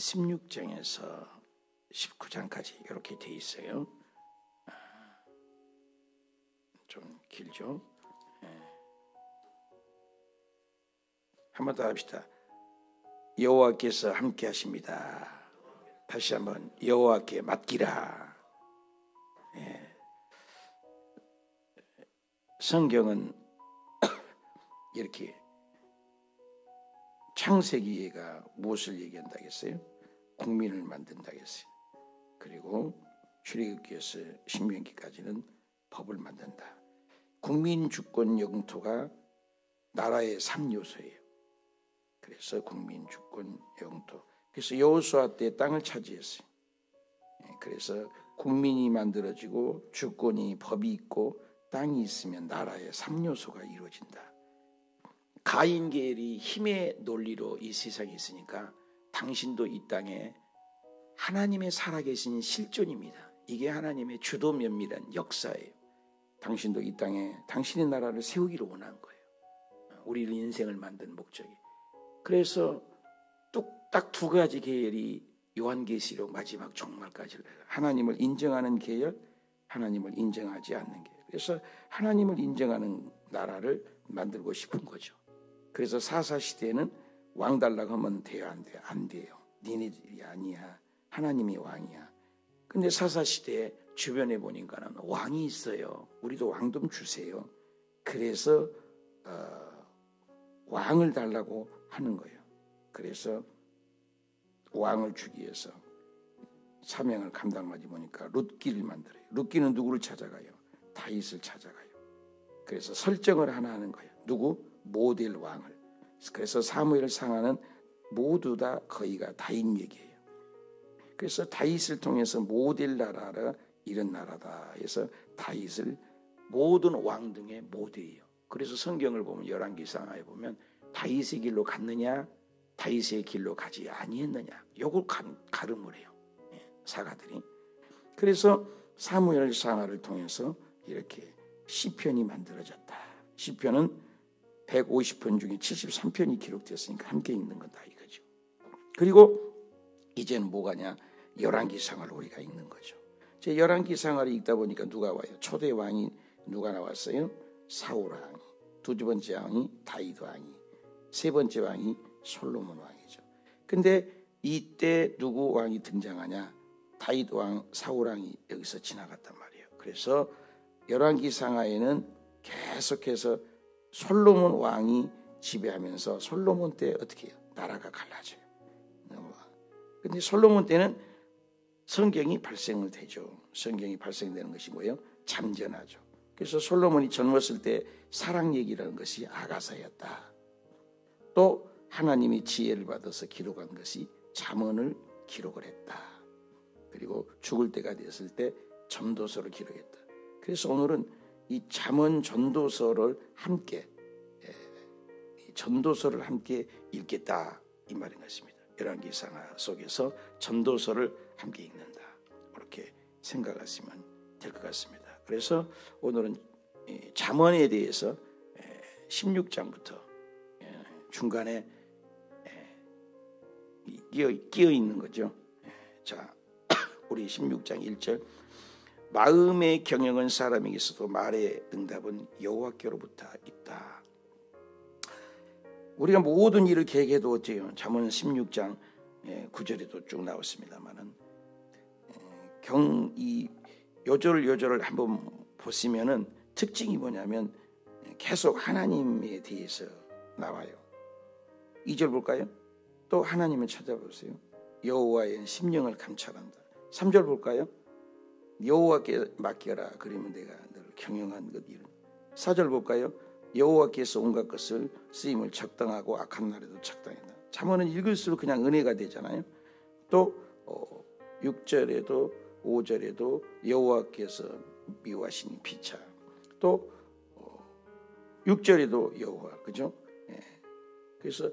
16장에서 19장까지 이렇게 돼 있어요. 좀 길죠. 한번 더 합시다. 여호와께서 함께 하십니다. 다시 한번 여호와께 맡기라. 성경은 이렇게 창세기가 무엇을 얘기한다겠어요? 국민을 만든다겠어요. 그리고 출애굽기에서 신명기까지는 법을 만든다. 국민, 주권, 영토가 나라의 3요소예요. 그래서 국민, 주권, 영토. 그래서 여호수아 때 땅을 차지했어요. 그래서 국민이 만들어지고 주권이 법이 있고 땅이 있으면 나라의 3요소가 이루어진다. 가인 계열이 힘의 논리로 이 세상에 있으니까 당신도 이 땅에 하나님의 살아계신 실존입니다. 이게 하나님의 주도 면밀한 역사예요. 당신도 이 땅에 당신의 나라를 세우기를 원한 거예요. 우리 인생을 만든 목적이. 그래서 딱 두 가지 계열이 요한계시록 마지막 종말까지 하나님을 인정하는 계열, 하나님을 인정하지 않는 계열. 그래서 하나님을 인정하는 나라를 만들고 싶은 거죠. 그래서 사사시대에는 왕 달라고 하면 돼요, 안 돼요? 안 돼요. 니네들이 아니야. 하나님이 왕이야. 근데 사사시대에 주변에 보니까는 왕이 있어요. 우리도 왕 좀 주세요. 그래서 왕을 달라고 하는 거예요. 그래서 왕을 주기 위해서 사명을 감당하지 보니까 룻기를 만들어요. 룻기는 누구를 찾아가요? 다윗을 찾아가요. 그래서 설정을 하나 하는 거예요. 누구? 모델 왕을. 그래서 사무엘 상하는 모두 다 거의가 다윗 얘기예요. 그래서 다윗을 통해서 모델 나라가 이런 나라다 해서 다윗을 모든 왕 등의 모델이에요. 그래서 성경을 보면 열왕기상하에 보면 다윗의 길로 갔느냐 다윗의 길로 가지 아니했느냐 요걸 가름을 해요. 사가들이. 그래서 사무엘 상하를 통해서 이렇게 시편이 만들어졌다. 시편은 150편 중에 73편이 기록됐으니까 함께 읽는 거다 이거죠. 그리고 이제는 뭐가냐? 열왕기상을 우리가 읽는 거죠. 제 열왕기상을 읽다 보니까 누가 와요? 초대 왕이 누가 나왔어요? 사울 왕이. 두 번째 왕이 다윗 왕이. 세 번째 왕이 솔로몬 왕이죠. 근데 이때 누구 왕이 등장하냐? 다윗 왕, 사울 왕이 여기서 지나갔단 말이에요. 그래서 열왕기상하에는 계속해서 솔로몬 왕이 지배하면서 솔로몬 때 어떻게 해요? 나라가 갈라져요. 근데 솔로몬 때는 성경이 발생을 되죠. 성경이 발생되는 것이 뭐예요? 잠전하죠. 그래서 솔로몬이 젊었을 때 사랑 얘기라는 것이 아가사였다. 또 하나님이 지혜를 받아서 기록한 것이 잠언을 기록을 했다. 그리고 죽을 때가 됐을 때 전도서를 기록했다. 그래서 오늘은 이 잠언 전도서를 함께 읽겠다 이 말인 것입니다. 열왕기상 속에서 전도서를 함께 읽는다. 그렇게 생각하시면 될 것 같습니다. 그래서 오늘은 잠언에 대해서 16장부터 중간에 끼어 있는 거죠. 자, 우리 16장 1절 마음의 경영은 사람에게 있어도 말의 응답은 여호와께로부터 있다. 우리가 모든 일을 계획해도 어때요? 잠언 16장 9절에도 쭉 나왔습니다만은 이 요절을 한번 보시면은 특징이 뭐냐면 계속 하나님에 대해서 나와요. 2절 볼까요? 또 하나님을 찾아보세요. 여호와의 심령을 감찰한다. 3절 볼까요? 여호와께 맡겨라. 그러면 내가 너를 경영한 것 이룬. 4절 볼까요? 여호와께서 온갖 것을 쓰임을 적당하고 악한 날에도 적당하다. 잠언은 읽을수록 그냥 은혜가 되잖아요. 또 6절에도 5절에도 여호와께서 미워하시니 피차. 또 6절에도 여호와, 그죠? 그래서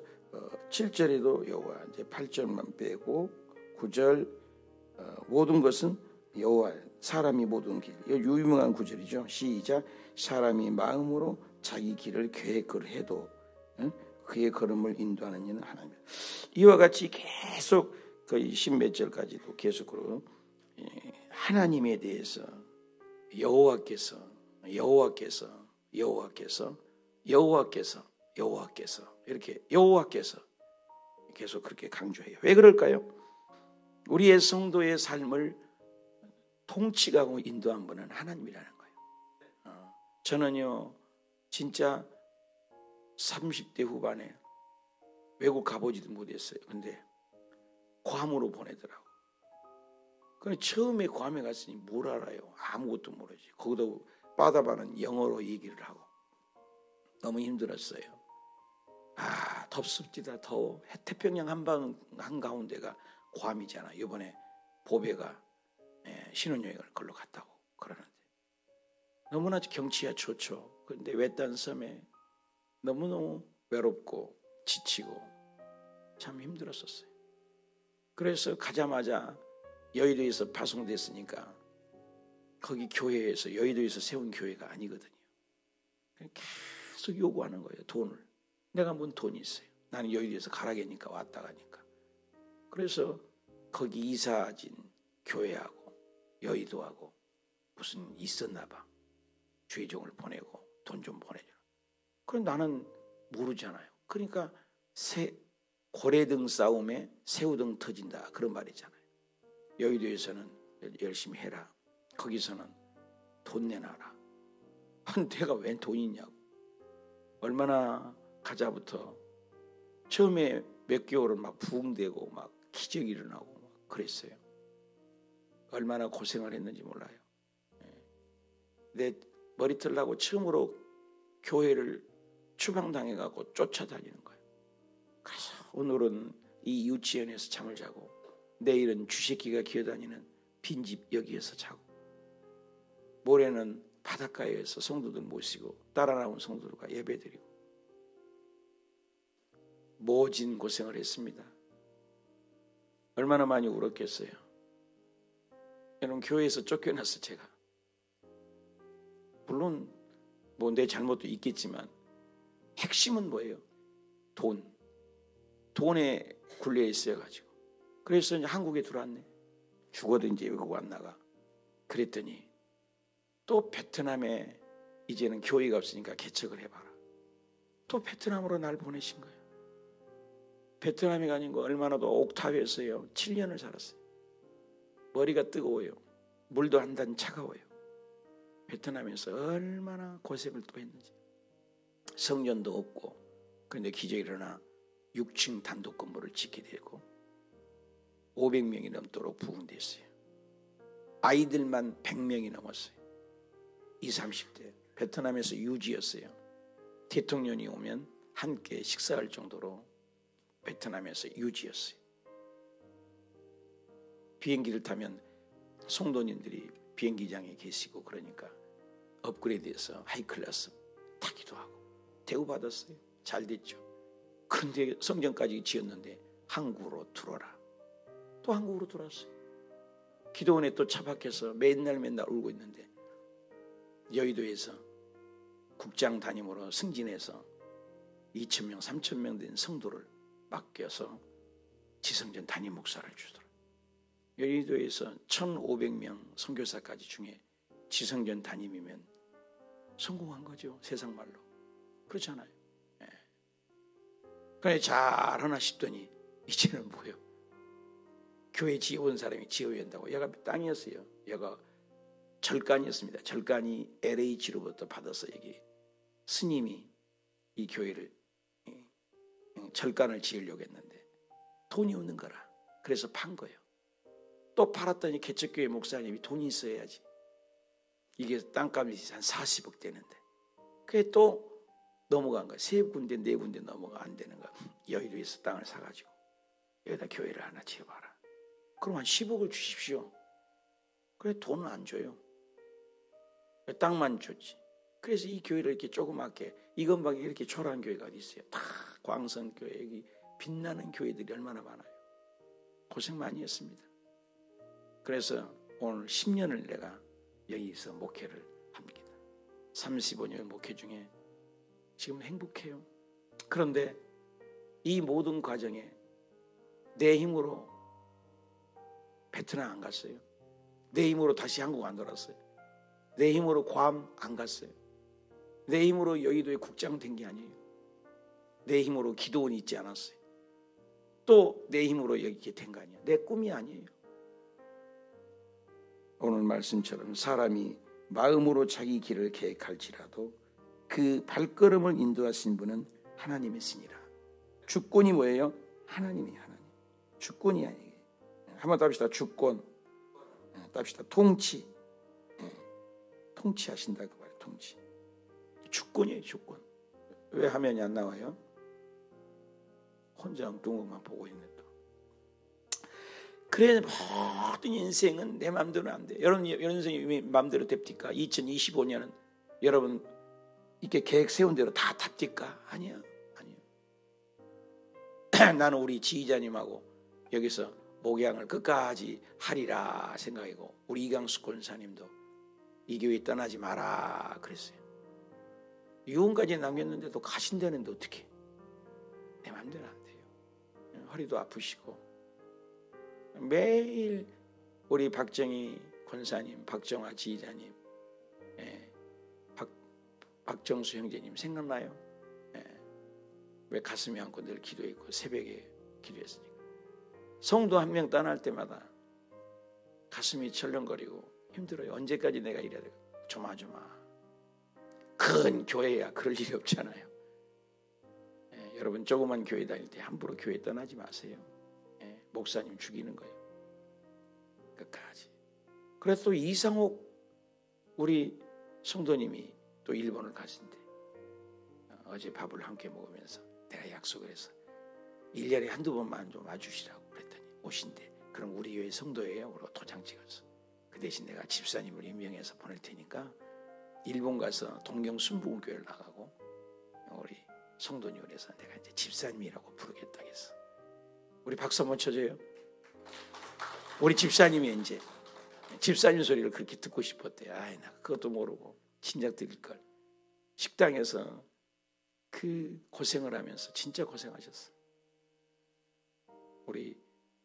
7절에도 여호와, 이제 8절만 빼고 9절 모든 것은 여호와, 사람이 모든 길. 유명한 구절이죠. 시작. 사람이 마음으로 자기 길을 계획을 해도 그의 걸음을 인도하는 이는 하나님. 이와 같이 계속 거의 10몇 절까지도 계속으로 하나님에 대해서 여호와께서 이렇게 여호와께서 계속 그렇게 강조해요. 왜 그럴까요? 우리의 성도의 삶을 통치하고 인도한 분은 하나님이라는 거예요. 저는요 진짜 30대 후반에 외국 가보지도 못했어요. 근데 괌으로 보내더라고. 그래 처음에 괌에 갔으니 뭘 알아요? 아무것도 모르지. 거기도 바다바는 영어로 얘기를 하고 너무 힘들었어요. 덥습니다. 더워. 태평양 한가운데가 괌이잖아. 이번에 보배가 신혼여행을 걸로 갔다고 그러는데 너무나 경치가 좋죠. 그런데 외딴 섬에 너무너무 외롭고 지치고 참 힘들었었어요. 그래서 가자마자 여의도에서 파송됐으니까 거기 교회에서 여의도에서 세운 교회가 아니거든요. 계속 요구하는 거예요. 돈을. 내가 뭔 돈이 있어요. 나는 여의도에서 가라게니까 왔다 가니까. 그래서 거기 이사진 교회하고 여의도하고 무슨 있었나 봐. 주의종을 보내고 돈 좀 보내줘라. 그럼 나는 모르잖아요. 그러니까 고래등 싸움에 새우등 터진다 그런 말이잖아요. 여의도에서는 열심히 해라. 거기서는 돈 내놔라. 내가 왜 돈이 있냐고. 얼마나 가자부터 처음에 몇 개월은 막 부흥되고 막 기적이 일어나고 막 그랬어요. 얼마나 고생을 했는지 몰라요. 내 머리털 나고 처음으로 교회를 추방당해가고 쫓아다니는 거예요. 그래서 오늘은 이 유치원에서 잠을 자고 내일은 쥐새끼가 기어다니는 빈집 여기에서 자고 모레는 바닷가에서 성도들 모시고 따라 나온 성도들과 예배드리고 모진 고생을 했습니다. 얼마나 많이 울었겠어요. 여러분 교회에서 쫓겨났어 제가. 물론 뭐 내 잘못도 있겠지만 핵심은 뭐예요? 돈에 굴려 있어가지고 그래서 이제 한국에 들어왔네. 죽어도 이제 외국 안 나가. 그랬더니 또 베트남에 이제는 교회가 없으니까 개척을 해봐라. 또 베트남으로 날 보내신 거예요. 베트남에 가는 거 얼마나 더 옥탑에서요 7년을 살았어요. 머리가 뜨거워요. 물도 한 잔 차가워요. 베트남에서 얼마나 고생을 또 했는지. 성전도 없고 그런데 기적이 일어나 6층 단독 건물을 짓게 되고 500명이 넘도록 부흥됐어요. 아이들만 100명이 넘었어요. 20, 30대 베트남에서 유지였어요. 대통령이 오면 함께 식사할 정도로 베트남에서 유지였어요. 비행기를 타면 성도님들이 비행기장에 계시고 그러니까 업그레이드해서 하이클래스 타기도 하고 대우받았어요. 잘 됐죠. 그런데 성전까지 지었는데 한국으로 들어오라. 또 한국으로 들어왔어요. 기도원에 또 차박해서 맨날 울고 있는데 여의도에서 국장 담임으로 승진해서 2,000명, 3,000명 된 성도를 맡겨서 지성전 담임 목사를 주더라. 여의도에서 1,500명 선교사까지 중에 지성전 담임이면 성공한 거죠. 세상 말로. 그렇잖아요. 예. 그래 잘하나 싶더니 이제는 뭐예요? 교회 지어온 사람이 지어야 한다고. 얘가 땅이었어요. 얘가 절간이었습니다. 절간이 LH로부터 받아서 여기 스님이 이 교회를 절간을 지으려고 했는데 돈이 없는 거라. 그래서 판 거예요. 또 팔았더니 개척교회 목사님이 돈이 있어야지. 이게 땅값이 한 40억 되는데. 그게 또 넘어간 거야. 3군데 4군데 넘어가 안 되는 거야. 여의도에서 땅을 사가지고 여기다 교회를 하나 지어봐라. 그럼 한 10억을 주십시오. 그래 돈은 안 줘요. 땅만 줬지. 그래서 이 교회를 이렇게 조그맣게 이 건방에 이렇게 초라한 교회가 어디 있어요. 다 광성교회 여기 빛나는 교회들이 얼마나 많아요. 고생 많이 했습니다. 그래서 오늘 10년을 내가 여기서 목회를 합니다. 35년 목회 중에 지금 행복해요. 그런데 이 모든 과정에 내 힘으로 베트남 안 갔어요. 내 힘으로 다시 한국 안 돌았어요. 내 힘으로 괌 안 갔어요. 내 힘으로 여의도에 국장 된 게 아니에요. 내 힘으로 기도원이 있지 않았어요. 또 내 힘으로 여기 된 거 아니에요. 내 꿈이 아니에요. 오늘 말씀처럼 사람이 마음으로 자기 길을 계획할지라도 그 발걸음을 인도하신 분은 하나님이시니라. 주권이 뭐예요? 하나님이 하나님. 주권이 아니에요. 한번 답시다. 주권. 답시다. 통치. 통치하신다고 말해요. 통치. 주권이에요. 주권. 왜 화면이 안 나와요? 혼자 엉뚱한 보고 있네 또. 그래 모든 인생은 내 마음대로는 안 돼. 여러분 인생이 마음대로 됩니까? 2025년은 여러분 이렇게 계획 세운 대로 다 답니까? 아니야. 나는 우리 지휘자님하고 여기서 목양을 끝까지 하리라 생각이고 우리 이강수 권사님도 이 교회 떠나지 마라 그랬어요. 유언까지 남겼는데도 가신다는데 어떻게? 내 마음대로 안 돼요. 허리도 아프시고 매일 우리 박정희 권사님, 박정화 지휘자님, 박정수 형제님 생각나요? 왜 가슴에 안고 늘 기도했고 새벽에 기도했으니까. 성도 한 명 떠날 때마다 가슴이 철렁거리고 힘들어요. 언제까지 내가 이래야 될까? 조마조마. 큰 교회야 그럴 일이 없잖아요. 여러분 조그만 교회 다닐 때 함부로 교회 떠나지 마세요. 목사님 죽이는 거예요. 끝까지. 그래서 또 이상옥 우리 성도님이 또 일본을 가신대. 어제 밥을 함께 먹으면서 내가 약속을 해서 1년에 한두 번만 좀 와주시라고 그랬더니 오신대. 그럼 우리 교회 성도예요. 그리고 도장 찍어서. 그 대신 내가 집사님을 임명해서 보낼 테니까 일본 가서 동경 순복음교회를 나가고 우리 성도님을 해서 내가 이제 집사님이라고 부르겠다 했어. 우리 박수 한번 쳐줘요. 우리 집사님이 이제 집사님 소리를 그렇게 듣고 싶었대. 아이 나 그것도 모르고 진작 드릴 걸. 식당에서 그 고생을 하면서 진짜 고생하셨어. 우리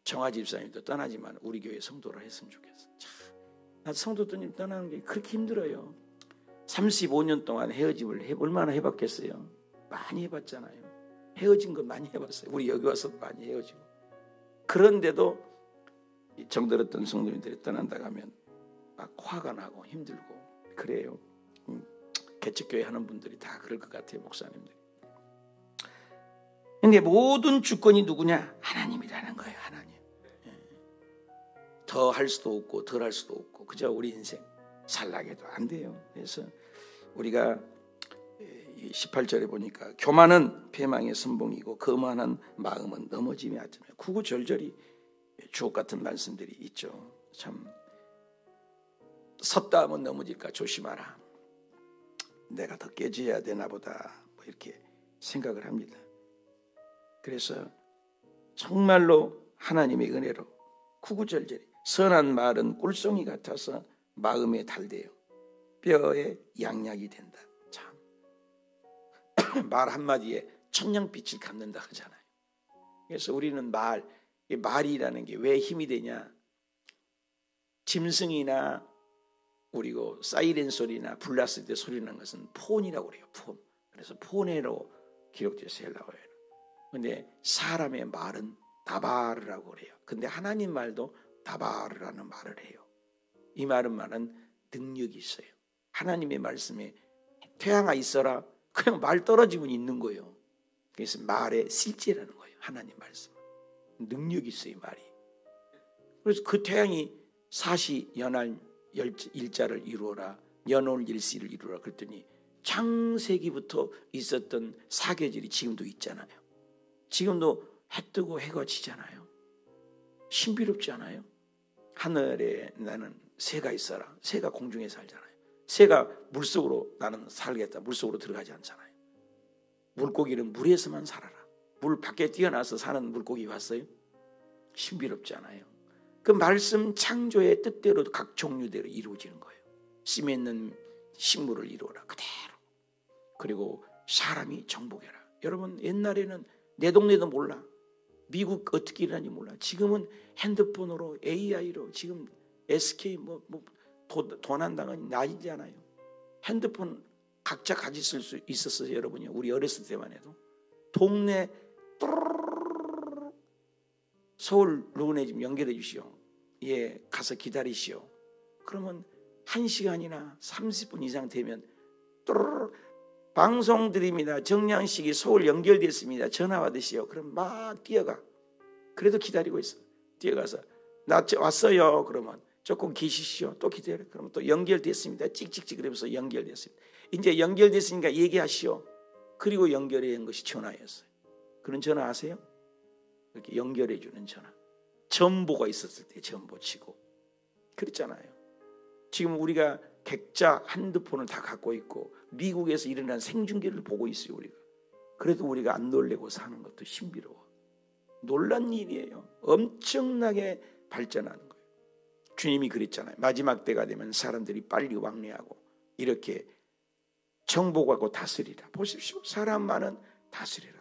정화 집사님도 떠나지만 우리 교회 성도를 했으면 좋겠어. 참, 나 성도님 떠나는 게 그렇게 힘들어요. 35년 동안 헤어짐을 얼마나 해봤겠어요. 많이 해봤잖아요. 헤어진 건 많이 해봤어요. 우리 여기 와서 많이 헤어지고. 그런데도 정들었던 성도님들이 떠난다고 하면 막 화가 나고 힘들고 그래요. 개척교회 하는 분들이 다 그럴 것 같아요. 목사님들이. 근데 모든 주권이 누구냐? 하나님이라는 거예요. 하나님. 더 할 수도 없고 덜 할 수도 없고 그저 우리 인생 살라게도 안 돼요. 그래서 우리가 18절에 보니까 교만은 패망의 선봉이고 거만한 마음은 넘어짐이 하잖아요. 구구절절히 주옥 같은 말씀들이 있죠. 참 섰다 하면 넘어질까 조심하라. 내가 더 깨져야 되나 보다 뭐 이렇게 생각을 합니다. 그래서 정말로 하나님의 은혜로 구구절절히 선한 말은 꿀송이 같아서 마음에 달대요. 뼈에 양약이 된다. 참 말 한마디에 천냥빛을 갚는다 하잖아요. 그래서 우리는 말이라는 게 왜 힘이 되냐? 짐승이나 그리고 사이렌 소리나 불 났을 때 소리 나는 것은 폰이라고 그래요. 폰. 그래서 폰으로 기록돼서 나와요. 근데 사람의 말은 다바르라고 그래요. 근데 하나님 말도 다바르라는 말을 해요. 이 말은 능력이 있어요. 하나님의 말씀에 태양아 있어라. 그냥 말 떨어지면 있는 거예요. 그래서 말의 실제라는 거예요. 하나님 말씀. 능력이 있어요. 말이. 그래서 그 태양이 사시 연할 일자를 이루어라. 연올 일시를 이루어라. 그랬더니 창세기부터 있었던 사계절이 지금도 있잖아요. 지금도 해 뜨고 해가 지잖아요. 신비롭지 않아요? 하늘에 나는 새가 있어라. 새가 공중에 살잖아요. 새가 물속으로 나는 살겠다. 물속으로 들어가지 않잖아요. 물고기는 물에서만 살아라. 물 밖에 뛰어나서 사는 물고기 봤어요? 신비롭지 않아요? 그 말씀 창조의 뜻대로 각 종류대로 이루어지는 거예요. 씨 맺는 식물을 이루어라. 그대로. 그리고 사람이 정복해라. 여러분 옛날에는 내 동네도 몰라. 미국 어떻게 일하는지 몰라. 지금은 핸드폰으로 AI로 지금 SK 돈 안 당하니 나이잖아요. 핸드폰 각자 가지실 수 있었어요, 여러분요. 우리 어렸을 때만 해도 동네 서울로 좀 연결해 주시오. 예, 가서 기다리시오. 그러면 1시간이나 30분 이상 되면 방송 드립니다. 정량식이 서울 연결됐습니다. 전화 받으시오. 그럼 막 뛰어가. 그래도 기다리고 있어. 뛰어가서 나 왔어요. 그러면 조금 계시시오. 또 기다려. 그러면 또 연결됐습니다. 찍찍찍 그러면서 연결됐습니다. 이제 연결됐으니까 얘기하시오. 그리고 연결해 온 것이 전화였어요. 그런 전화 아세요? 이렇게 연결해 주는 전화. 전보가 있었을 때 전보 치고 그랬잖아요. 지금 우리가 객자 핸드폰을 다 갖고 있고 미국에서 일어난 생중계를 보고 있어요. 우리가. 그래도 우리가 안 놀래고 사는 것도 신비로워. 놀란 일이에요. 엄청나게 발전하는 거예요. 주님이 그랬잖아요. 마지막 때가 되면 사람들이 빨리 왕래하고 이렇게 정복하고 다스리라. 보십시오. 사람만은 다스리라.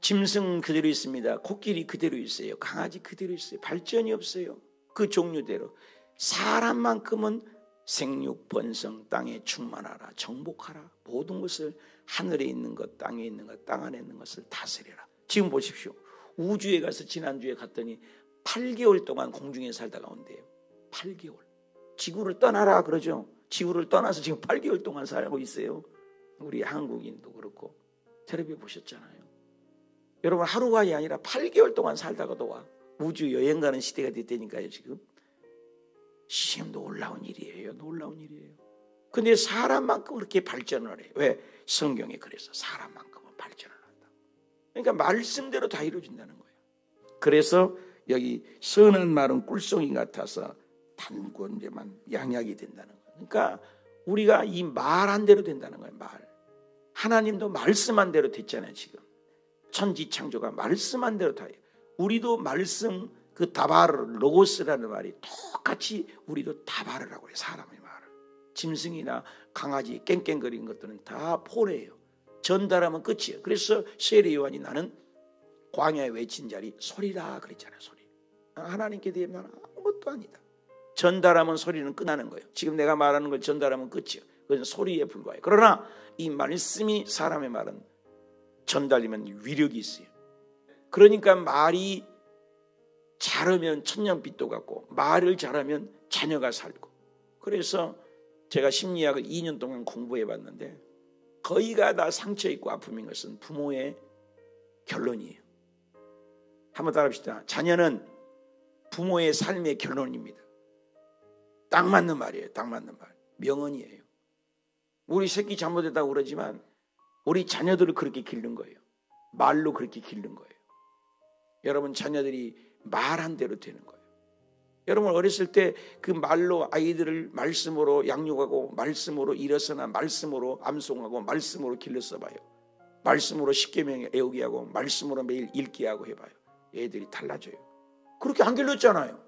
짐승 그대로 있습니다. 코끼리 그대로 있어요. 강아지 그대로 있어요. 발전이 없어요. 그 종류대로. 사람만큼은 생육, 번성, 땅에 충만하라. 정복하라. 모든 것을 하늘에 있는 것, 땅에 있는 것, 땅 안에 있는 것을 다스리라. 지금 보십시오. 우주에 가서 지난주에 갔더니 8개월 동안 공중에 살다가 온대요. 8개월. 지구를 떠나라 그러죠. 지구를 떠나서 지금 8개월 동안 살고 있어요. 우리 한국인도 그렇고 텔레비에 보셨잖아요. 여러분 하루가 아니라 8개월 동안 살다가도 와. 우주 여행 가는 시대가 됐다니까요. 지금 놀라운 일이에요. 놀라운 일이에요. 근데 사람만큼 그렇게 발전을 해요. 왜? 성경에 그래서 사람만큼은 발전을 한다. 그러니까 말씀대로 다 이루어진다는 거예요. 그래서 여기 선한 말은 꿀송이 같아서 단군제만 양약이 된다는 거예요. 그러니까 우리가 이 말한 대로 된다는 거예요. 말. 하나님도 말씀한 대로 됐잖아요. 지금 천지창조가 말씀한 대로 다예요. 우리도 말씀 그 다바르 로고스라는 말이 똑같이 우리도 다바르라고 해요. 사람의 말을. 짐승이나 강아지 깽깽거리는 것들은 다 포래예요. 전달하면 끝이에요. 그래서 세례 요한이 나는 광야에 외친 자리 소리라 그랬잖아요. 소리. 하나님께 대한 아무것도 아니다. 전달하면 소리는 끝나는 거예요. 지금 내가 말하는 걸 전달하면 끝이에요. 그건 소리에 불과해요. 그러나 이 말씀이 사람의 말은 전달되면 위력이 있어요. 그러니까 말이 잘하면 천년빛도 같고 말을 잘하면 자녀가 살고. 그래서 제가 심리학을 2년 동안 공부해 봤는데 거의가 다 상처 있고 아픔인 것은 부모의 결론이에요. 한번 따라합시다. 자녀는 부모의 삶의 결론입니다. 딱 맞는 말이에요. 딱 맞는 말. 명언이에요. 우리 새끼 잘못했다고 그러지만 우리 자녀들을 그렇게 기른 거예요. 말로 그렇게 기른 거예요. 여러분 자녀들이 말한 대로 되는 거예요. 여러분 어렸을 때 그 말로 아이들을 말씀으로 양육하고 말씀으로 일어서나 말씀으로 암송하고 말씀으로 길러서 봐요. 말씀으로 십계명 외우게 하고 말씀으로 매일 읽게 하고 해봐요. 애들이 달라져요. 그렇게 안 길렀잖아요.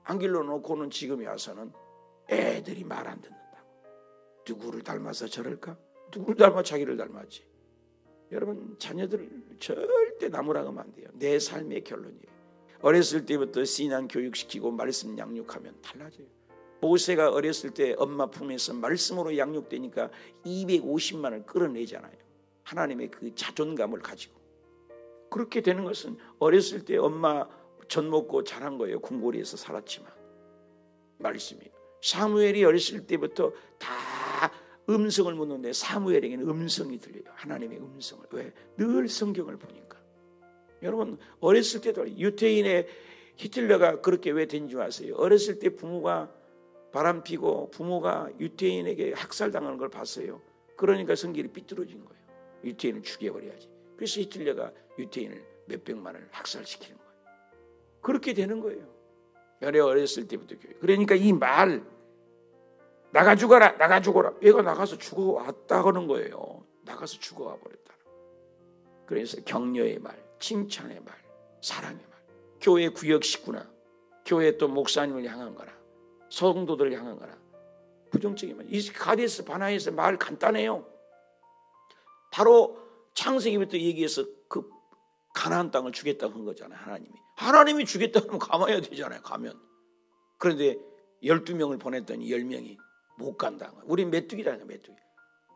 안 길러놓고는 지금에 와서는 애들이 말 안 듣는다고. 누구를 닮아서 저럴까? 누구를 닮아 자기를 닮았지. 여러분 자녀들을 절대 나무라고 하면 안 돼요. 내 삶의 결론이에요. 어렸을 때부터 신앙 교육시키고 말씀 양육하면 달라져요. 모세가 어렸을 때 엄마 품에서 말씀으로 양육되니까 250만을 끌어내잖아요. 하나님의 그 자존감을 가지고. 그렇게 되는 것은 어렸을 때 엄마 젖 먹고 자란 거예요. 궁궐에서 살았지만. 말씀이에요. 사무엘이 어렸을 때부터 다 음성을 묻는데 사무엘에게는 음성이 들려요. 하나님의 음성을. 왜? 늘 성경을 보니까. 여러분 어렸을 때도 유태인의 히틀러가 그렇게 왜 된 줄 아세요? 어렸을 때 부모가 바람피고 부모가 유태인에게 학살당하는 걸 봤어요. 그러니까 성질이 삐뚤어진 거예요. 유태인을 죽여버려야지. 그래서 히틀러가 유태인을 몇백만을 학살시키는 거예요. 그렇게 되는 거예요. 어렸을 때부터 교육. 그러니까 이 말 나가 죽어라 나가 죽어라. 얘가 나가서 죽어왔다 하는 거예요. 나가서 죽어와 버렸다. 그래서 격려의 말, 칭찬의 말, 사랑의 말. 교회 구역 식구나 교회 또 목사님을 향한 거나 성도들을 향한 거나 부정적인 말. 이 가데스 바나에서 말 간단해요. 바로 창세기부터 얘기해서 그 가나안 땅을 주겠다고 한 거잖아요. 하나님이 주겠다 하면 가봐야 되잖아요. 가면. 그런데 12명을 보냈더니 10명이 못 간다. 우린 메뚜기라는 거예요. 메뚜기.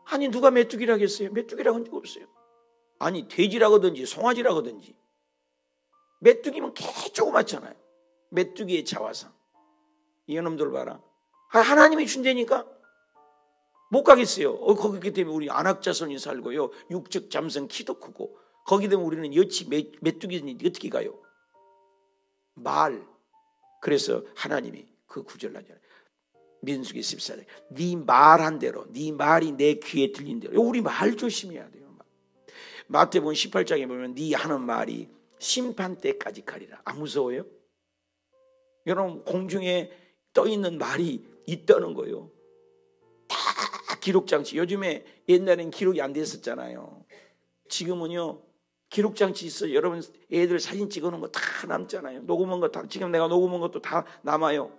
아니 누가 메뚜기라고 했어요? 메뚜기라고 한 적 없어요. 아니 돼지라고든지 송아지라고든지 메뚜기면 개 조그맣잖아요. 메뚜기의 자화상. 이놈들 봐라. 하나님이 준다니까 못 가겠어요. 거기 때문에 우리 안악자손이 살고요. 육적 잠성 키도 크고 거기 때문에 우리는 여치 메뚜기니 어떻게 가요? 말. 그래서 하나님이 그 구절을 하잖아요. 민수기 14장. 네 말한 대로 네 말이 내 귀에 들린 대로. 우리 말 조심해야 돼요. 마태복음 18장에 보면 네 하는 말이 심판 때까지 가리라. 안 무서워요? 여러분 공중에 떠있는 말이 있다는 거예요. 다 기록장치. 요즘에 옛날엔 기록이 안 됐었잖아요. 지금은요 기록장치 있어요. 여러분 애들 사진 찍어놓은 거 다 남잖아요. 녹음한 거 다, 지금 내가 녹음한 것도 다 남아요.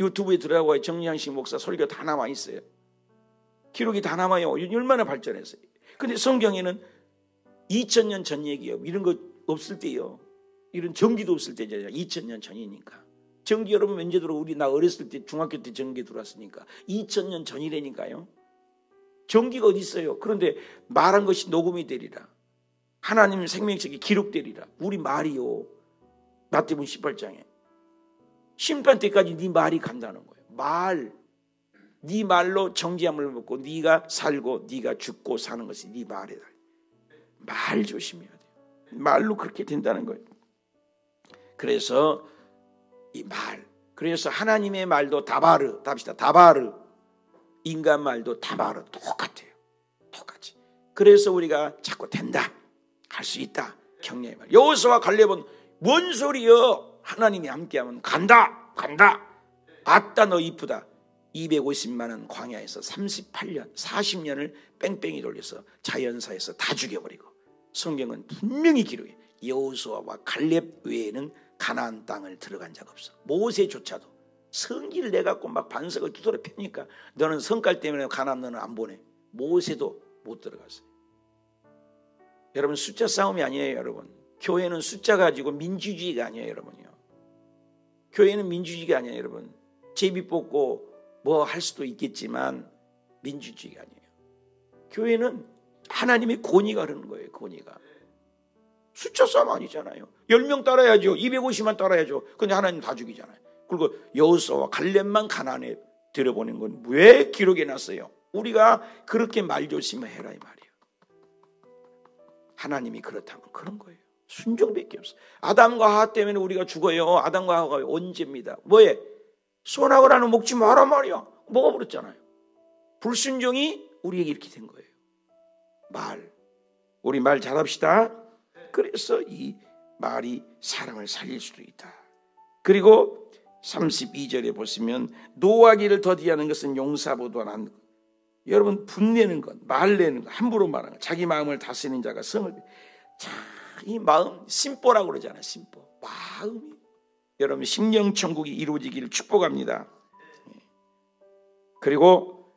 유튜브에 들어가고 정량식 목사 설교 다 남아 있어요. 기록이 다 남아요. 얼마나 발전했어요. 근데 성경에는 2000년 전 얘기예요. 이런 거 없을 때요. 이런 전기도 없을 때잖아요. 2000년 전이니까. 전기 여러분 언제 들어? 나 어렸을 때 중학교 때 전기 들어왔으니까 2000년 전이라니까요. 전기가 어디 있어요? 그런데 말한 것이 녹음이 되리라. 하나님 생명책이 기록되리라. 우리 말이요. 마태복음 18장에 심판 때까지 네 말이 간다는 거예요. 말. 네 말로 정죄함을 먹고 네가 살고 네가 죽고 사는 것이 네 말이다. 말 조심해야 돼요. 말로 그렇게 된다는 거예요. 그래서 이 말. 그래서 하나님의 말도 다바르. 답시다. 다바르. 인간 말도 다바르. 똑같아요. 똑같이. 그래서 우리가 자꾸 된다. 할 수 있다. 격려의 말. 여호수아와 갈렙은 뭔 소리여? 하나님이 함께하면 간다. 간다. 아따 너 이쁘다. 250만 원 광야에서 38년 40년을 뺑뺑이 돌려서 자연사에서 다 죽여버리고 성경은 분명히 기록해. 여호수아와 갈렙 외에는 가나안 땅을 들어간 자가 없어. 모세조차도 성기를 내갖고 막 반석을 두드려 패니까 너는 성깔 때문에 가나안 너는 안 보내. 모세도 못 들어갔어요. 여러분 숫자 싸움이 아니에요. 여러분 교회는 숫자 가지고 민주주의가 아니에요. 여러분요. 교회는 민주주의가 아니에요. 여러분 제비 뽑고 뭐 할 수도 있겠지만 민주주의가 아니에요. 교회는 하나님의 권위가 흐르는 거예요. 권위가. 숫자 싸움 아니잖아요. 10명 따라야죠. 250만 따라야죠. 근데 하나님 다 죽이잖아요. 그리고 여호수아와 갈렙만 가나안에 들여보낸 건 왜 기록해 놨어요? 우리가 그렇게 말 조심해라 이 말이에요. 하나님이 그렇다면 그런 거예요. 순종밖에 없어요. 아담과 하와 때문에 우리가 죽어요. 아담과 하와가 언제입니다. 뭐에? 선악을 먹지 마라 말이야. 먹어버렸잖아요. 불순종이 우리에게 이렇게 된 거예요. 말. 우리 말 잘합시다. 그래서 이 말이 사람을 살릴 수도 있다. 그리고 32절에 보시면 노하기를 더디하는 것은 용사보다 난 것. 여러분 분내는 것, 말내는 것, 함부로 말하는 것. 자기 마음을 다스리는 자가 성을. 자, 이 마음 심보라고 그러잖아요. 심보. 마음이. 여러분 심령천국이 이루어지기를 축복합니다. 그리고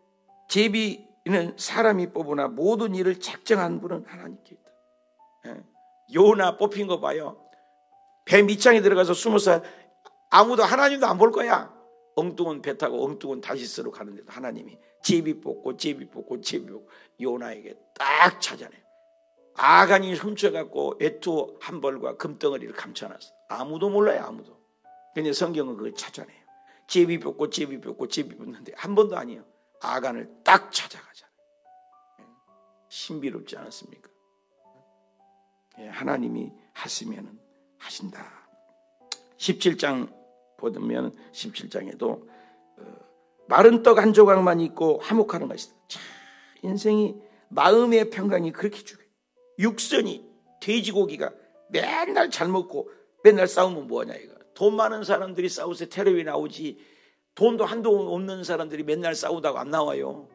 제비는 사람이 뽑으나 모든 일을 작정한 분은 하나님께 있다. 요나 뽑힌 거 봐요. 배 밑창에 들어가서 숨어서 아무도 하나님도 안 볼 거야. 엉뚱한 배 타고 엉뚱한 다시스로 가는데도 하나님이 제비 뽑고 요나에게 딱 찾아내요. 아간이 훔쳐갖고 외투 한 벌과 금덩어리를 감춰놨어. 아무도 몰라요. 아무도. 근데 성경은 그걸 찾아내요. 제비 뽑는데 한 번도 아니에요. 아간을 딱 찾아가잖아요. 신비롭지 않았습니까? 하나님이 하시면은 하신다. 17장 보면 17장에도 마른 떡 한 조각만 있고 화목하는 것이다. 참, 인생이 마음의 평강이 그렇게 중요해요. 육선이 돼지고기가 맨날 잘 먹고 맨날 싸우면 뭐하냐 이거. 돈 많은 사람들이 싸우서 테러에 나오지 돈도 한도 없는 사람들이 맨날 싸우다가 안 나와요.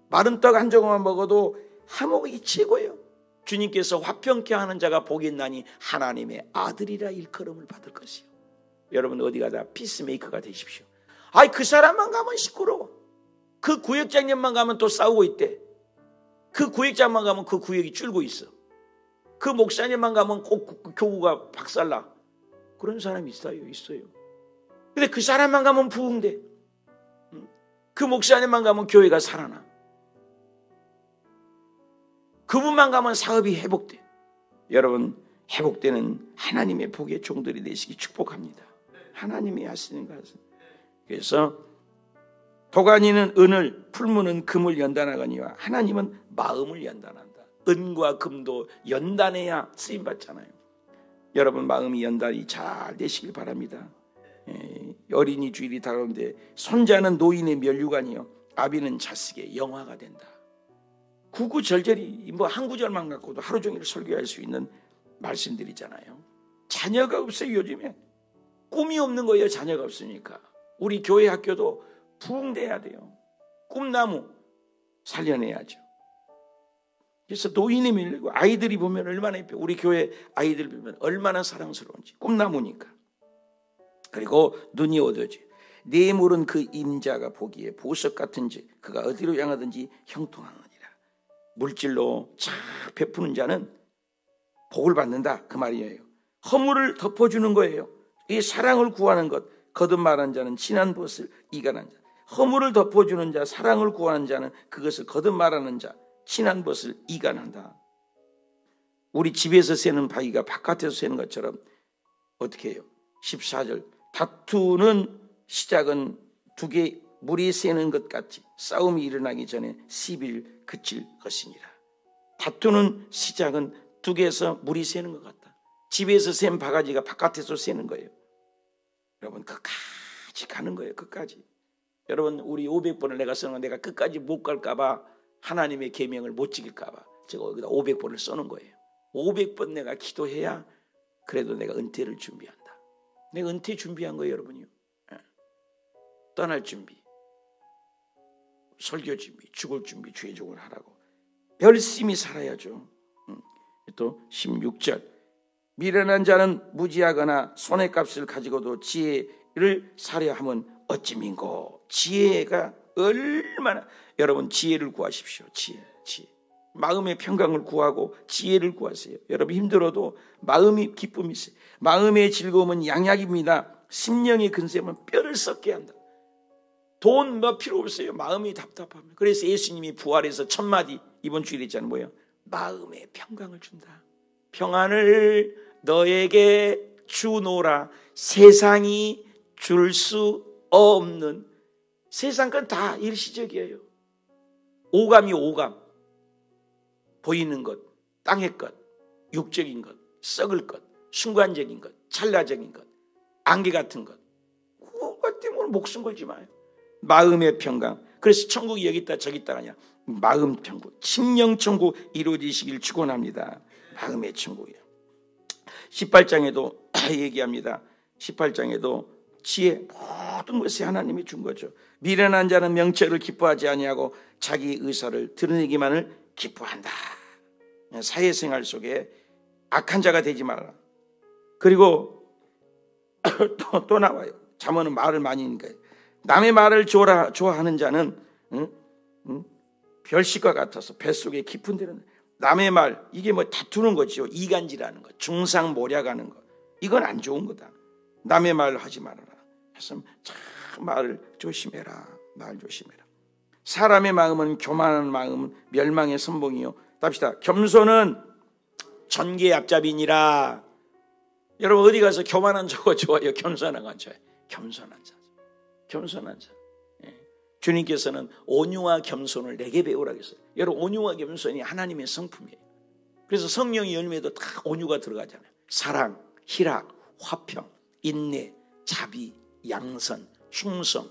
마른 떡 한 조각만 먹어도 화목이 최고예요. 주님께서 화평케 하는 자가 복이 있나니 하나님의 아들이라 일컬음을 받을 것이요. 여러분 어디 가다 피스메이커가 되십시오. 아이 그 사람만 가면 시끄러워. 그 구역장님만 가면 또 싸우고 있대. 그 구역장만 가면 그 구역이 줄고 있어. 그 목사님만 가면 꼭 교구가 박살나. 그런 사람이 있어요. 근데 그 사람만 가면 부흥돼. 그 목사님만 가면 교회가 살아나. 그분만 가면 사업이 회복돼. 여러분, 회복되는 하나님의 복의 종들이 되시기 축복합니다. 하나님이 하시는 것은. 그래서 도가니는 은을, 풀무는 금을 연단하거니와 하나님은 마음을 연단한다. 은과 금도 연단해야 쓰임받잖아요. 여러분, 마음이 연단이 잘 되시길 바랍니다. 어린이 주일이 다가오는데 손자는 노인의 면류관이요 아비는 자식의 영화가 된다. 구구절절히 한 구절만 갖고도 하루 종일 설교할 수 있는 말씀들이잖아요. 자녀가 없어요. 요즘에 꿈이 없는 거예요. 자녀가 없으니까. 우리 교회 학교도 부흥돼야 돼요. 꿈나무 살려내야죠. 그래서 노인이 밀리고 아이들이 보면 얼마나 예뻐요. 우리 교회 아이들 보면 얼마나 사랑스러운지. 꿈나무니까. 그리고 눈이 어두워져. 내 물은 그 임자가 보기에 보석 같은지 그가 어디로 향하든지 형통하느니라. 물질로 쫙 베푸는 자는 복을 받는다 그 말이에요. 허물을 덮어주는 거예요. 이 사랑을 구하는 것. 거듭 말한 자는 친한 벗을 이간한 자. 허물을 덮어주는 자, 사랑을 구하는 자는 그것을 거듭 말하는 자, 친한 벗을 이간한다. 우리 집에서 새는 바위가 바깥에서 새는 것처럼 어떻게 해요? 14절 다투는 시작은 두 개 물이 새는 것 같이 싸움이 일어나기 전에 10일 그칠 것이니라. 다투는 시작은 두 개에서 물이 새는 것 같다. 집에서 샌 바가지가 바깥에서 새는 거예요. 여러분 끝까지 가는 거예요. 끝까지. 여러분 우리 500번을 내가 쓰는 건 내가 끝까지 못 갈까 봐 하나님의 계명을 못 지킬까 봐 제가 여기다 500번을 써놓은 거예요. 500번 내가 기도해야 그래도 내가 은퇴를 준비한다. 내가 은퇴 준비한 거예요. 여러분이요. 떠날 준비, 설교 준비, 죽을 준비, 주의 종을 하라고 열심히 살아야죠. 또 16절 미련한 자는 무지하거나 손해값을 가지고도 지혜를 사려 하면 어찌민고. 지혜가 얼마나. 여러분 지혜를 구하십시오. 지혜. 마음의 평강을 구하고 지혜를 구하세요. 여러분 힘들어도 마음이 기쁨이 있어요. 마음의 즐거움은 양약입니다. 심령의 근세면 뼈를 썩게 한다. 돈 뭐 필요 없어요. 마음이 답답하면. 그래서 예수님이 부활해서 첫 마디 이번 주일에 있잖아요. 뭐예요? 마음의 평강을 준다. 평안을 너에게 주노라. 세상이 줄 수 없는. 세상 건 다 일시적이에요. 오감이 오감. 보이는 것, 땅의 것, 육적인 것, 썩을 것, 순간적인 것, 찰나적인 것, 안개 같은 것. 그것 때문에 목숨 걸지 마요. 마음의 평강. 그래서 천국이 여기 있다 저기 있다가 아니라 마음 천국, 심령 천국 이루어지시길 축원합니다. 마음의 천국이에요. 18장에도 얘기합니다. 18장에도 지혜 모든 것이 하나님이 준 거죠. 미련한 자는 명철을 기뻐하지 아니하고 자기 의사를 드러내기만을 기뻐한다. 사회생활 속에 악한 자가 되지 말라. 그리고 또 나와요. 잠언은 말을 많이 하니까 남의 말을 좋아하는 자는 별식과 같아서 뱃속에 깊은 데는 남의 말 이게 뭐 다투는 거죠. 이간질하는 거, 중상모략하는 거. 이건 안 좋은 거다. 남의 말을 하지 말아라. 해서 참 말을 조심해라. 말 조심해라. 사람의 마음은 교만한 마음은 멸망의 선봉이요. 답시다. 겸손은 전개의 앞잡이니라. 여러분 어디 가서 교만한 자가 좋아요? 겸손한 건 좋아요. 겸손한 자. 겸손한 자. 예. 주님께서는 온유와 겸손을 내게 배우라고 했어요. 여러분 온유와 겸손이 하나님의 성품이에요. 그래서 성령의 열매도 다 온유가 들어가잖아요. 사랑, 희락, 화평, 인내, 자비, 양선, 충성,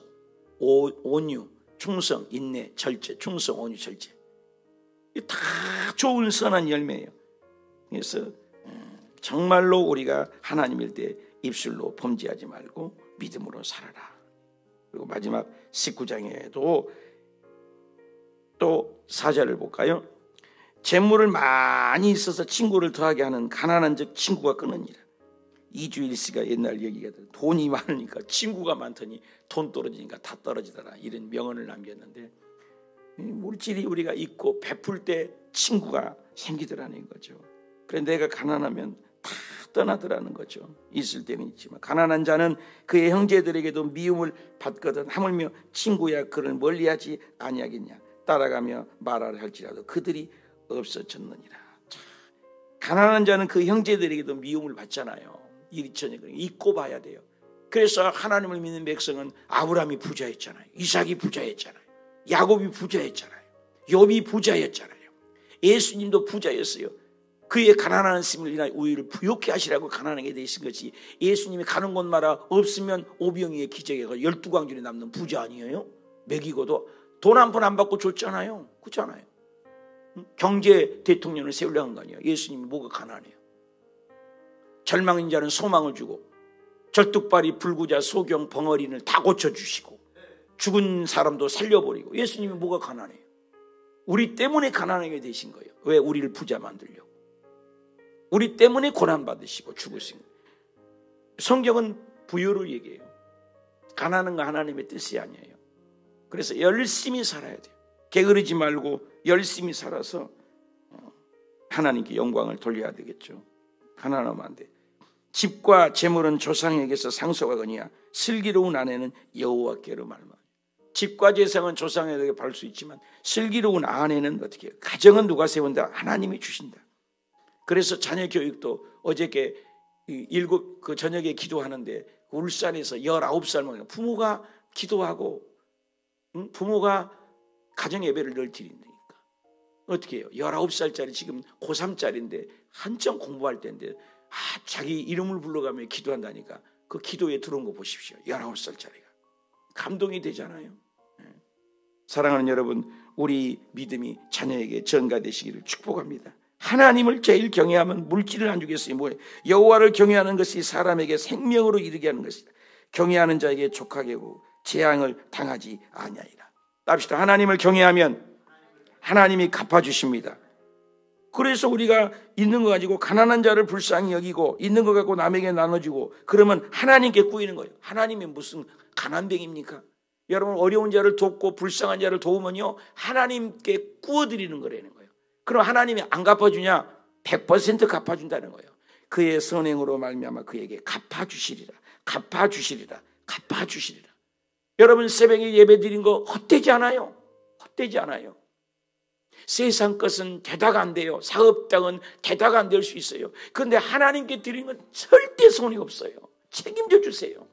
온유, 충성, 인내, 절제, 충성, 온유, 절제. 이게 다 좋은 선한 열매예요. 그래서 정말로 우리가 하나님일 때 입술로 범죄하지 말고 믿음으로 살아라. 그리고 마지막 19장에도 또 4절을 볼까요? 재물을 많이 있어서 친구를 더하게 하는 가난한 즉 친구가 끊으니라. 이주일 씨가 옛날 얘기가 돈이 많으니까 친구가 많더니 돈 떨어지니까 다 떨어지더라. 이런 명언을 남겼는데 물질이 우리가 있고 베풀 때 친구가 생기더라는 거죠. 그런데 내가 가난하면 다 떠나더라는 거죠. 있을 때는 있지만 가난한 자는 그의 형제들에게도 미움을 받거든 하물며 친구야 그를 멀리하지 아니하겠냐. 따라가며 말하라 할지라도 그들이 없어졌느니라. 가난한 자는 그 형제들에게도 미움을 받잖아요. 이리저리 잊고 봐야 돼요. 그래서 하나님을 믿는 백성은 아브라함이 부자였잖아요. 이삭이 부자였잖아요. 야곱이 부자였잖아요. 욥이 부자였잖아요. 예수님도 부자였어요. 그의 가난한 심을 우리를 부욕케 하시라고 가난하게 되신 것이 예수님이 가는 곳마다 없으면 오병이의 기적에가 12광줄이 남는 부자 아니에요? 먹이고도 돈 한 푼 안 받고 줬잖아요. 그렇잖아요. 경제 대통령을 세우려고 한 거 아니에요. 예수님이 뭐가 가난해요. 절망인 자는 소망을 주고 절뚝발이 불구자 소경 벙어리를 다 고쳐주시고 죽은 사람도 살려버리고 예수님이 뭐가 가난해요. 우리 때문에 가난하게 되신 거예요. 왜? 우리를 부자 만들려고. 우리 때문에 고난받으시고 죽으신 거예요. 성경은 부요를 얘기해요. 가난한 거 하나님의 뜻이 아니에요. 그래서 열심히 살아야 돼요. 게으르지 말고 열심히 살아서 하나님께 영광을 돌려야 되겠죠. 가난하면 안 돼. 집과 재물은 조상에게서 상속하거니와 슬기로운 아내는 여호와께로 말만. 집과 재산은 조상에게 받을 수 있지만 슬기로운 아내는 어떻게 해요? 가정은 누가 세운다? 하나님이 주신다. 그래서 자녀 교육도 어저께 그 저녁에 기도하는데 울산에서 19살 먹는 부모가 기도하고 부모가 가정 예배를 늘 드린다니까. 어떻게 해요? 19살짜리 지금 고3짜리인데 한참 공부할 때인데 자기 이름을 불러가며 기도한다니까. 그 기도에 들어온 거 보십시오. 19살짜리가. 감동이 되잖아요. 사랑하는 여러분, 우리 믿음이 자녀에게 전가되시기를 축복합니다. 하나님을 제일 경외하면 물질을 안 주겠어요. 뭐예요? 여호와를 경외하는 것이 사람에게 생명으로 이르게 하는 것이다. 경외하는 자에게 족하게 하고 재앙을 당하지 아니하리라. 합시다. 하나님을 경외하면 하나님이 갚아주십니다. 그래서 우리가 있는 거 가지고 가난한 자를 불쌍히 여기고 있는 거 갖고 남에게 나눠주고 그러면 하나님께 꾸이는 거예요. 하나님이 무슨 가난뱅입니까? 여러분 어려운 자를 돕고 불쌍한 자를 도우면요 하나님께 꾸어드리는 거라는 거예요. 그럼 하나님이 안 갚아주냐? 100% 갚아준다는 거예요. 그의 선행으로 말미암아 그에게 갚아주시리라. 갚아주시리라. 갚아주시리라. 여러분 새벽에 예배 드린 거 헛되지 않아요? 헛되지 않아요. 세상 것은 대다가 안 돼요. 사업장은 대다가 안 될 수 있어요. 그런데 하나님께 드리는 건 절대 손이 없어요. 책임져 주세요.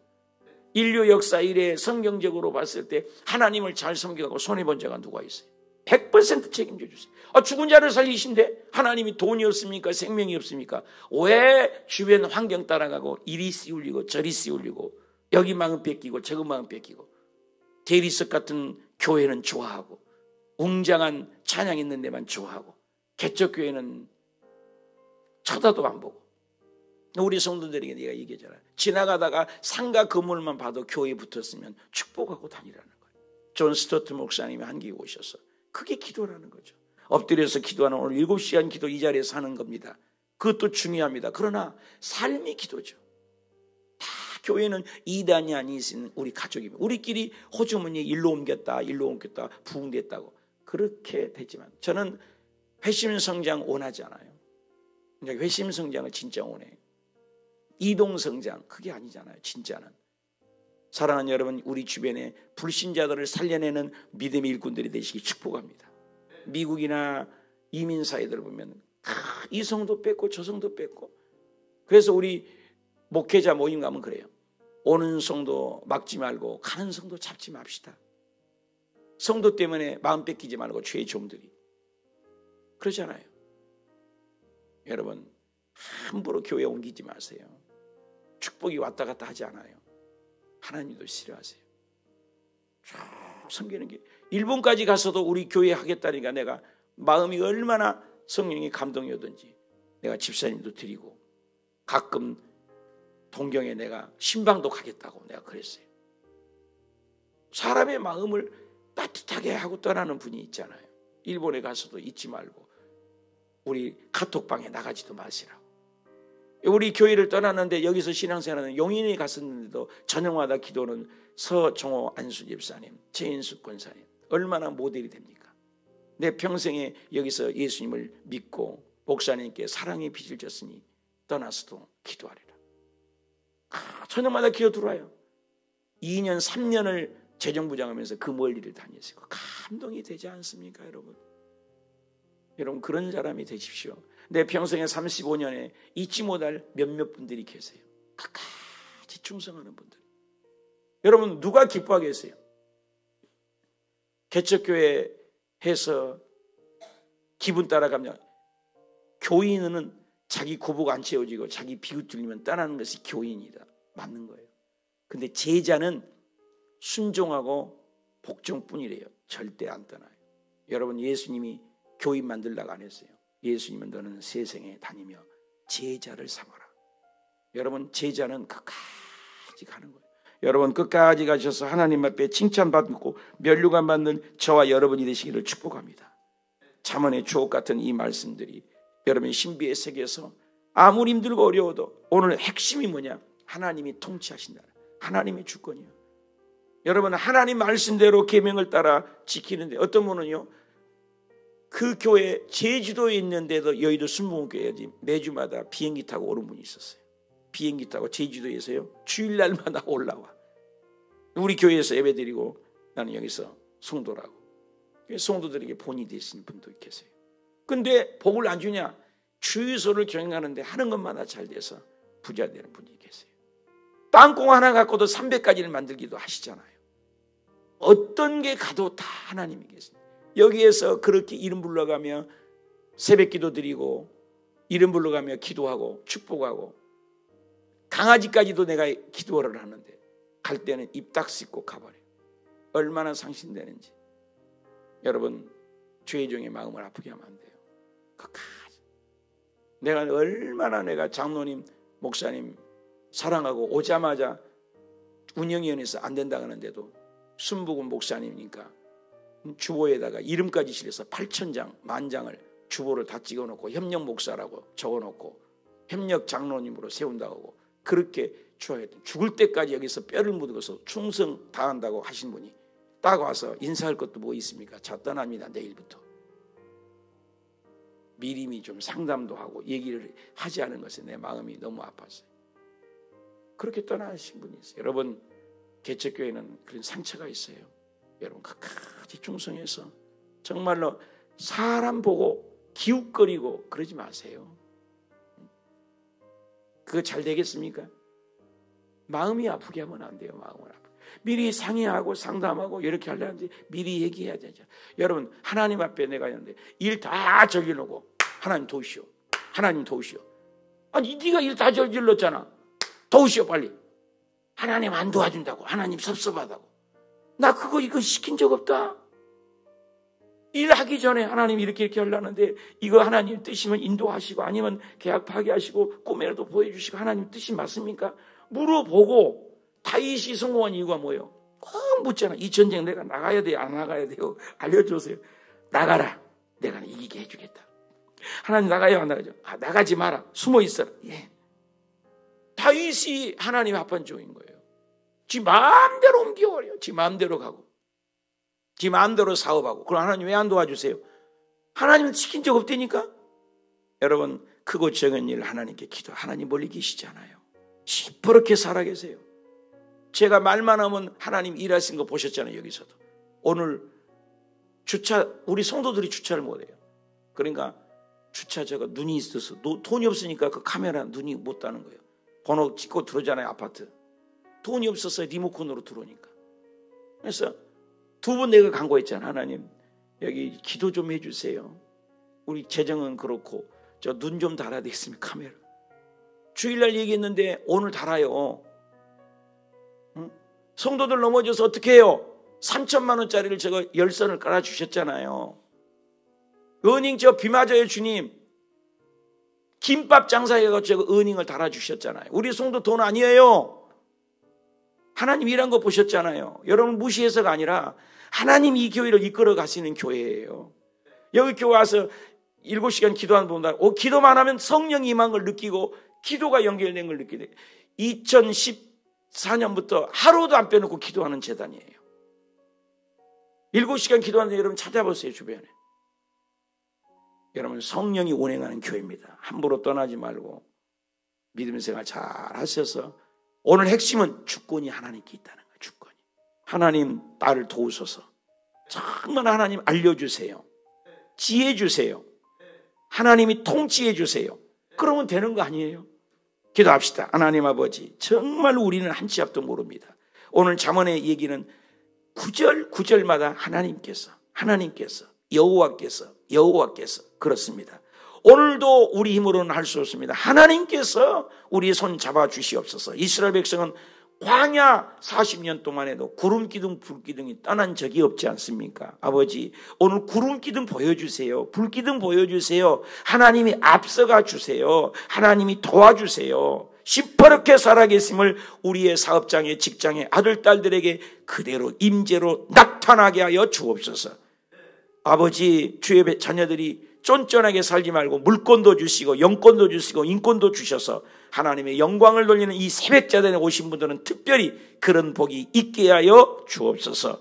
인류 역사 이래 성경적으로 봤을 때 하나님을 잘 섬기고 손해본 자가 누가 있어요? 100% 책임져 주세요. 죽은 자를 살리신데 하나님이 돈이 없습니까? 생명이 없습니까? 왜 주변 환경 따라가고 이리 씌울리고 저리 씌울리고 여기 마음 뺏기고 저기 마음 뺏기고 대리석 같은 교회는 좋아하고 웅장한 찬양 있는 데만 좋아하고 개척교회는 쳐다도 안 보고. 우리 성도들에게 내가 얘기하잖아요. 지나가다가 상가 건물만 봐도 교회에 붙었으면 축복하고 다니라는 거예요. 존 스토트 목사님이 한국에 오셔서 그게 기도라는 거죠. 엎드려서 기도하는 오늘 7시간 기도 이 자리에서 하는 겁니다. 그것도 중요합니다. 그러나 삶이 기도죠. 다 교회는 이단이 아니신 우리 가족입니다. 우리끼리 호주머니 일로 옮겼다 부흥됐다고 그렇게 되지만 저는 회심 성장 원하지 않아요. 회심 성장을 진짜 원해요. 이동 성장 그게 아니잖아요. 진짜는. 사랑하는 여러분, 우리 주변에 불신자들을 살려내는 믿음의 일꾼들이 되시기 축복합니다. 미국이나 이민 사회들 보면 이 성도 뺏고 저 성도 뺏고. 그래서 우리 목회자 모임 가면 그래요. 오는 성도 막지 말고 가는 성도 잡지 맙시다. 성도 때문에 마음 뺏기지 말고 죄의 종들이 그러잖아요. 여러분 함부로 교회 옮기지 마세요. 축복이 왔다 갔다 하지 않아요. 하나님도 싫어하세요. 쭉 섬기는 게 일본까지 가서도 우리 교회 하겠다니까 내가 마음이 얼마나 성령이 감동이 오든지 내가 집사님도 드리고 가끔 동경에 내가 신방도 가겠다고 내가 그랬어요. 사람의 마음을 따뜻하게 하고 떠나는 분이 있잖아요. 일본에 가서도 잊지 말고 우리 카톡방에 나가지도 마시라고. 우리 교회를 떠났는데 여기서 신앙생활하는 용인에 갔었는데도 저녁마다 기도는 서정호 안수 집사님, 최인숙 권사님 얼마나 모델이 됩니까? 내 평생에 여기서 예수님을 믿고 목사님께 사랑의 빚을 졌으니 떠나서도 기도하리라. 저녁마다 기도 들어와요. 2년 3년을 재정부장하면서 그 멀리를 다녔어요. 감동이 되지 않습니까, 여러분? 여러분 그런 사람이 되십시오. 내 평생에 35년에 잊지 못할 몇몇 분들이 계세요. 끝까지 충성하는 분들. 여러분 누가 기뻐하겠어요? 개척교회 해서 기분 따라가면 교인은 자기 고복 안 채워지고 자기 비웃 들리면 떠나는 것이 교인이다. 맞는 거예요. 근데 제자는 순종하고 복종뿐이래요. 절대 안 떠나요. 여러분 예수님이 교인 만들라고 안 했어요. 예수님은 너는 세상에 다니며 제자를 삼아라. 여러분 제자는 끝까지 가는 거예요. 여러분 끝까지 가셔서 하나님 앞에 칭찬받고 면류관 받는 저와 여러분이 되시기를 축복합니다. 잠언의 주옥 같은 이 말씀들이 여러분의 신비에 새겨서 아무리 힘들고 어려워도 오늘 핵심이 뭐냐? 하나님이 통치하신다. 하나님의 주권이요. 여러분 하나님 말씀대로 계명을 따라 지키는데 어떤 분은요 그 교회 제주도에 있는데도 여의도 순복음교회에 매주마다 비행기 타고 오는 분이 있었어요. 비행기 타고 제주도에서요 주일날마다 올라와. 우리 교회에서 예배드리고 나는 여기서 성도라고. 성도들에게 본이 되시는 분도 계세요. 근데 복을 안 주냐? 주유소를 경영하는데 하는 것마다 잘 돼서 부자 되는 분이 계세요. 땅콩 하나 갖고도 300가지를 만들기도 하시잖아요. 어떤 게 가도 다 하나님이 계십니다. 여기에서 그렇게 이름 불러가며 새벽기도 드리고 이름 불러가며 기도하고 축복하고 강아지까지도 내가 기도를 하는데 갈 때는 입 딱 씻고 가버려요. 얼마나 상심되는지. 여러분 죄의 종의 마음을 아프게 하면 안 돼요. 끝까지. 내가 얼마나 내가 장로님 목사님 사랑하고 오자마자 운영위원회에서 안 된다고 하는데도 순복음 목사님이니까 주보에다가 이름까지 실려서 8,000장 만장을 주보를 다 찍어놓고 협력 목사라고 적어놓고 협력 장로님으로 세운다고 하고 그렇게 좋아했던 죽을 때까지 여기서 뼈를 묻어서 충성 다한다고 하신 분이 딱 와서 인사할 것도 뭐 있습니까? 자 떠납니다. 내일부터. 미리미 좀 상담도 하고 얘기를 하지 않은 것에 내 마음이 너무 아팠어요. 그렇게 떠나신 분이 있어요. 여러분 개척교회는 그런 상처가 있어요. 여러분 끝까지 충성해서 정말로 사람 보고 기웃거리고 그러지 마세요. 그거 잘 되겠습니까? 마음이 아프게 하면 안 돼요. 마음을 아프게. 미리 상의하고 상담하고 이렇게 하려는데 미리 얘기해야 되죠. 여러분 하나님 앞에 내가 있는데 일 다 저질러고 하나님 도우시오. 하나님 도우시오. 아니 네가 일 다 저질렀잖아. 도우시오 빨리. 하나님 안 도와준다고. 하나님 섭섭하다고. 나 이거 시킨 적 없다. 일하기 전에 하나님 이렇게 하려는데 이거 하나님 뜻이면 인도하시고 아니면 계약 파기하시고 꿈에라도 보여주시고 하나님 뜻이 맞습니까? 물어보고 다윗이 성공한 이유가 뭐예요? 꼭 묻잖아. 이 전쟁 내가 나가야 돼요? 안 나가야 돼요? 알려주세요. 나가라. 내가 이기게 해주겠다. 하나님 나가요? 안 나가죠? 나가지 마라. 숨어 있어라. 예. 다윗이 하나님 합판종인 거예요. 지 마음대로 옮겨버려요. 지 마음대로 가고 지 마음대로 사업하고. 그럼 하나님 왜 안 도와주세요? 하나님은 시킨 적 없다니까. 여러분 크고 적은 일 하나님께 기도. 하나님 멀리 계시잖아요. 시퍼렇게 살아계세요. 제가 말만 하면 하나님 일하신 거 보셨잖아요. 여기서도 오늘 우리 성도들이 주차를 못해요. 그러니까 주차자가 눈이 있어서 돈이 없으니까 그 카메라 눈이 못 따는 거예요. 번호 찍고 들어오잖아요. 아파트 돈이 없었어요. 리모컨으로 들어오니까. 그래서 2번 내가 간구했잖아. 하나님 여기 기도 좀 해주세요. 우리 재정은 그렇고 저 눈 좀 달아야 되겠습니까? 카메라. 주일날 얘기했는데 오늘 달아요. 응? 성도들 넘어져서 어떻게 해요? 3,000만 원짜리를 제가 열선을 깔아주셨잖아요. 은행 저 비 맞아요 주님. 김밥 장사해가지고 제가 은행을 달아주셨잖아요. 우리 성도 돈 아니에요. 하나님 일한 거 보셨잖아요. 여러분 무시해서가 아니라 하나님 이 교회를 이끌어 가시는 교회예요. 여기 교회 와서 7시간 기도하는 분들 기도만 하면 성령 임한 걸 느끼고 기도가 연결된 걸 느끼게 돼요. 2014년부터 하루도 안 빼놓고 기도하는 재단이에요. 7시간 기도하는데 여러분 찾아보세요. 주변에. 여러분 성령이 운행하는 교회입니다. 함부로 떠나지 말고 믿음 생활 잘 하셔서 오늘 핵심은 주권이 하나님께 있다는 거예요. 주권이. 하나님 나를 도우소서. 정말 하나님 알려주세요. 지혜 주세요. 하나님이 통치해 주세요. 그러면 되는 거 아니에요? 기도합시다. 하나님 아버지, 정말 우리는 한 치 앞도 모릅니다. 오늘 잠언의 얘기는 구절마다 하나님께서 여호와께서 그렇습니다. 오늘도 우리 힘으로는 할 수 없습니다. 하나님께서 우리의 손 잡아주시옵소서. 이스라엘 백성은 광야 40년 동안에도 구름기둥 불기둥이 떠난 적이 없지 않습니까? 아버지, 오늘 구름기둥 보여주세요. 불기둥 보여주세요. 하나님이 앞서가 주세요. 하나님이 도와주세요. 시퍼렇게 살아계심을 우리의 사업장에, 직장에, 아들, 딸들에게 그대로 임재로 나타나게 하여 주옵소서. 아버지, 주의 자녀들이 쫀쫀하게 살지 말고 물권도 주시고 영권도 주시고 인권도 주셔서 하나님의 영광을 돌리는 이 새벽자단에 오신 분들은 특별히 그런 복이 있게 하여 주옵소서.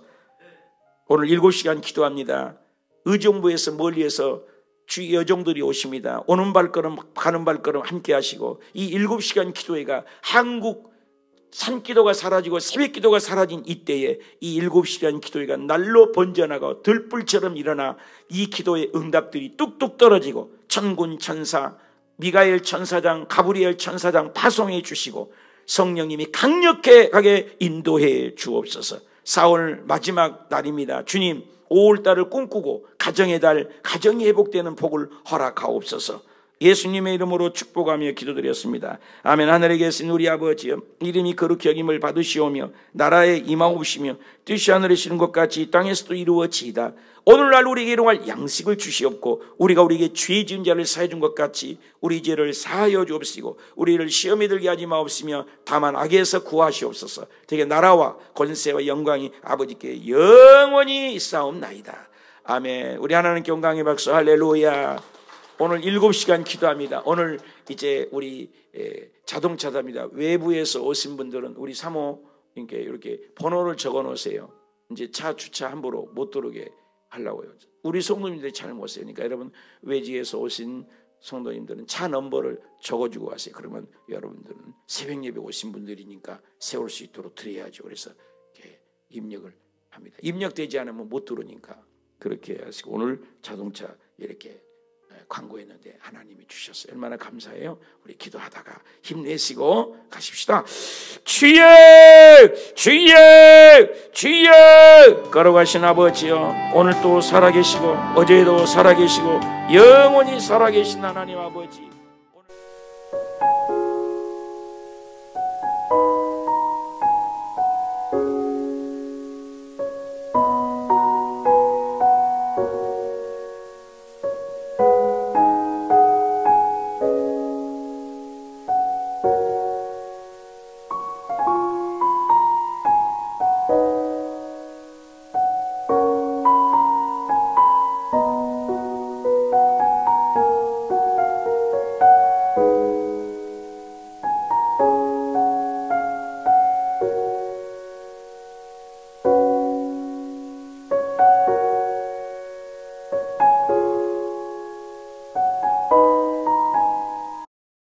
오늘 7시간 기도합니다. 의정부에서 멀리에서 주 여종들이 오십니다. 오는 발걸음 가는 발걸음 함께 하시고 이 7시간 기도회가 한국 산기도가 사라지고 새벽기도가 사라진 이때에 이 7시간 기도회가 날로 번져나가 들불처럼 일어나 이 기도의 응답들이 뚝뚝 떨어지고 천군 천사, 미가엘 천사장, 가브리엘 천사장 파송해 주시고 성령님이 강력하게 인도해 주옵소서. 4월 마지막 날입니다. 주님, 5월달을 꿈꾸고 가정의 달, 가정이 회복되는 복을 허락하옵소서. 예수님의 이름으로 축복하며 기도드렸습니다. 아멘. 하늘에 계신 우리 아버지여, 이름이 거룩히 여김을 받으시오며 나라에 임하옵시며 뜻이 하늘에 이루어지는 것 같이 이 땅에서도 이루어지이다. 오늘날 우리에게 일용할 양식을 주시옵고 우리가 우리에게 죄 지은 자를 사해 준 것 같이 우리 죄를 사하여 주옵시고 우리를 시험에 들게 하지 마옵시며 다만 악에서 구하시옵소서. 되게 나라와 권세와 영광이 아버지께 영원히 있사옵나이다. 아멘. 우리 하나님 경강의 박수. 할렐루야. 오늘 7시간 기도합니다. 오늘 이제 우리 자동차답니다. 외부에서 오신 분들은 우리 사모 이렇게 번호를 적어 놓으세요. 이제 차 주차 함부로 못 들어오게 하려고요. 우리 성도님들이 잘 못 쓰니까 여러분 외지에서 오신 성도님들은 차 넘버를 적어주고 가세요. 그러면 여러분들은 새벽 예배 오신 분들이니까 세울 수 있도록 드려야죠. 그래서 이렇게 입력을 합니다. 입력되지 않으면 못 들어오니까 그렇게 하시고 오늘 자동차 이렇게 광고했는데 하나님이 주셨어요. 얼마나 감사해요. 우리 기도하다가 힘내시고 가십시다. 주여 주여 주여 걸어가신 아버지여, 오늘 또 살아계시고 어제도 살아계시고 영원히 살아계신 하나님 아버지,